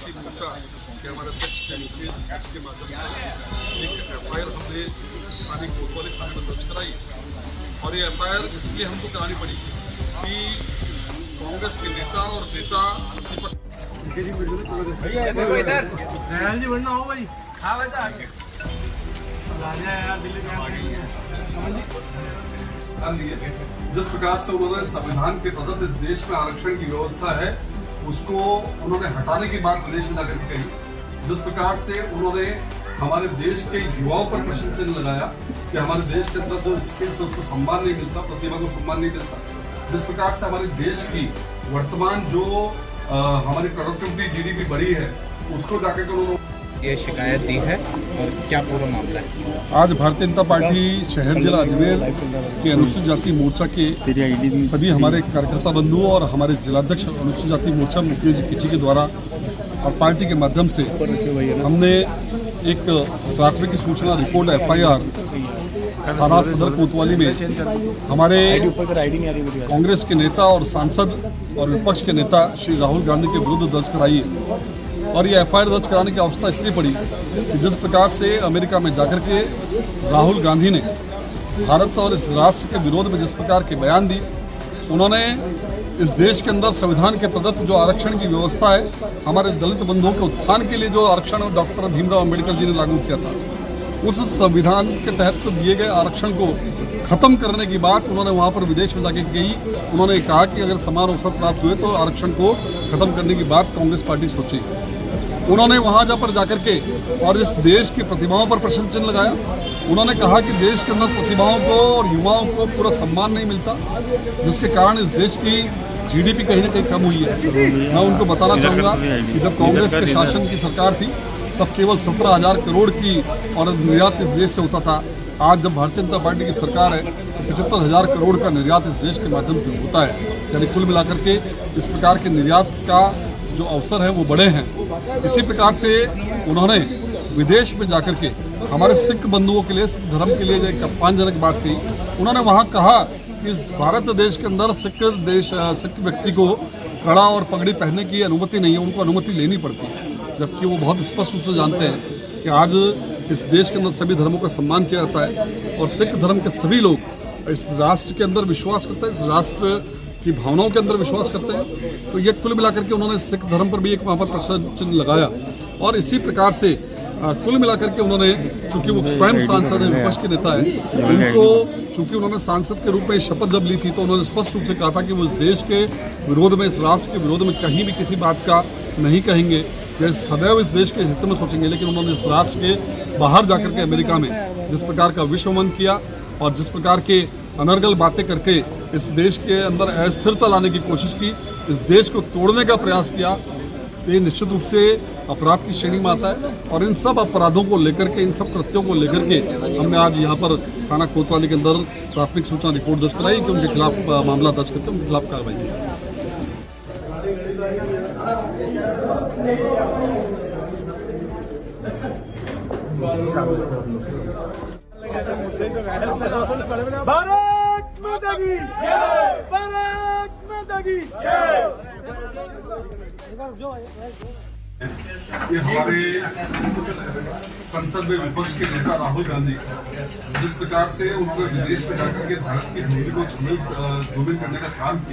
राष्ट्रीय मोर्चा के हमारे अध्यक्ष मुकेश के माध्यम से एक FIR हमने स्थानीय कोतवाली थाने में दर्ज कराई। और ये FIR इसलिए हमको करानी पड़ी कि कांग्रेस के नेता और नेता जिस प्रकार से उन्होंने संविधान के तहत इस देश में आरक्षण की व्यवस्था है उसको उन्होंने हटाने की बात विदेश में जाकर कही, जिस प्रकार से उन्होंने हमारे देश के युवाओं पर प्रश्न चिन्ह लगाया कि हमारे देश के अंदर जो स्किल्स है उसको सम्मान नहीं मिलता, प्रतिभा को सम्मान नहीं मिलता, जिस प्रकार से हमारे देश की वर्तमान जो हमारी प्रोडक्टिविटी GDP बढ़ी है उसको जाकर उन्होंने ये शिकायत दी है। और क्या पूरा मामला है? आज भारतीय जनता पार्टी शहर जिला अजमेर के अनुसूचित जाति मोर्चा के सभी हमारे कार्यकर्ता बंधुओं और हमारे जिलाध्यक्ष अनुसूचित जाति मोर्चा मुकेश किची के द्वारा और पार्टी के माध्यम से हमने एक प्राथमिक सूचना रिपोर्ट FIR थाना सदर कोतवाली में हमारे कांग्रेस के नेता और सांसद और विपक्ष के नेता श्री राहुल गांधी के विरुद्ध दर्ज कराई है। और ये FIR दर्ज कराने की आवश्यकता इसलिए पड़ी कि जिस प्रकार से अमेरिका में जाकर के राहुल गांधी ने भारत और इस राष्ट्र के विरोध में जिस प्रकार के बयान दिए, उन्होंने इस देश के अंदर संविधान के प्रदत्त जो आरक्षण की व्यवस्था है, हमारे दलित बंधुओं के उत्थान के लिए जो आरक्षण डॉक्टर भीमराव अम्बेडकर जी ने लागू किया था, उस संविधान के तहत दिए गए आरक्षण को खत्म करने की बात उन्होंने वहाँ पर विदेश में जाके कही। उन्होंने कहा कि अगर समान अवसर प्राप्त हुए तो आरक्षण को खत्म करने की बात कांग्रेस पार्टी सोचे। उन्होंने वहाँ पर जाकर के और इस देश की प्रतिभाओं पर प्रश्न चिन्ह लगाया। उन्होंने कहा कि देश के अंदर प्रतिभाओं को और युवाओं को पूरा सम्मान नहीं मिलता, जिसके कारण इस देश की GDP कहीं ना कहीं कम हुई है। मैं उनको बताना चाहूँगा कि जब कांग्रेस के शासन की सरकार थी तब केवल 17,000 करोड़ की और निर्यात इस देश से होता था। आज जब भारतीय जनता पार्टी की सरकार है तो 75,000 करोड़ का निर्यात इस देश के माध्यम से होता है। यानी कुल मिलाकर के इस प्रकार के निर्यात का जो अवसर है वो बड़े हैं। इसी प्रकार से उन्होंने विदेश में जाकर के हमारे सिख बंधुओं के लिए, सिख धर्म के लिए एक अपमानजनक बात की। उन्होंने वहाँ कहा कि इस भारत देश के अंदर सिख व्यक्ति को कड़ा और पगड़ी पहनने की अनुमति नहीं है, उनको अनुमति लेनी पड़ती है। जबकि वो बहुत स्पष्ट रूप से जानते हैं कि आज इस देश के अंदर सभी धर्मों का सम्मान किया जाता है और सिख धर्म के सभी लोग इस राष्ट्र के अंदर विश्वास करते हैं, इस राष्ट्र की भावनाओं के अंदर विश्वास करते हैं। तो ये कुल मिलाकर के उन्होंने सिख धर्म पर भी एक वहाँ पर प्रश्न चिन्ह लगाया। और इसी प्रकार से कुल मिलाकर के उन्होंने, चूंकि वो स्वयं सांसद है, विपक्ष के नेता है, उनको चूंकि उन्होंने सांसद के रूप में शपथ जब ली थी तो उन्होंने स्पष्ट रूप से कहा था कि वो इस देश के विरोध में, इस राष्ट्र के विरोध में कहीं भी किसी बात का नहीं कहेंगे, वे सदैव इस देश के हित में सोचेंगे। लेकिन उन्होंने इस राष्ट्र के बाहर जाकर के अमेरिका में जिस प्रकार का विश्वमन किया और जिस प्रकार के अनर्गल बातें करके इस देश के अंदर अस्थिरता लाने की कोशिश की, इस देश को तोड़ने का प्रयास किया, ये निश्चित रूप से अपराध की श्रेणी में आता है। और इन सब अपराधों को लेकर के, इन सब कृत्यों को लेकर के हमने आज यहाँ पर थाना कोतवाली के अंदर प्राथमिक सूचना रिपोर्ट दर्ज कराई कि उनके खिलाफ मामला दर्ज करके उनके खिलाफ कार्रवाई की। भारत माता की जय, भारत माता की जय। ये हमारे संसद में विपक्ष के नेता राहुल गांधी जिस प्रकार से उन्होंने विदेश में जाकर के भारत की धूमि को धूमिल करने का काम किया,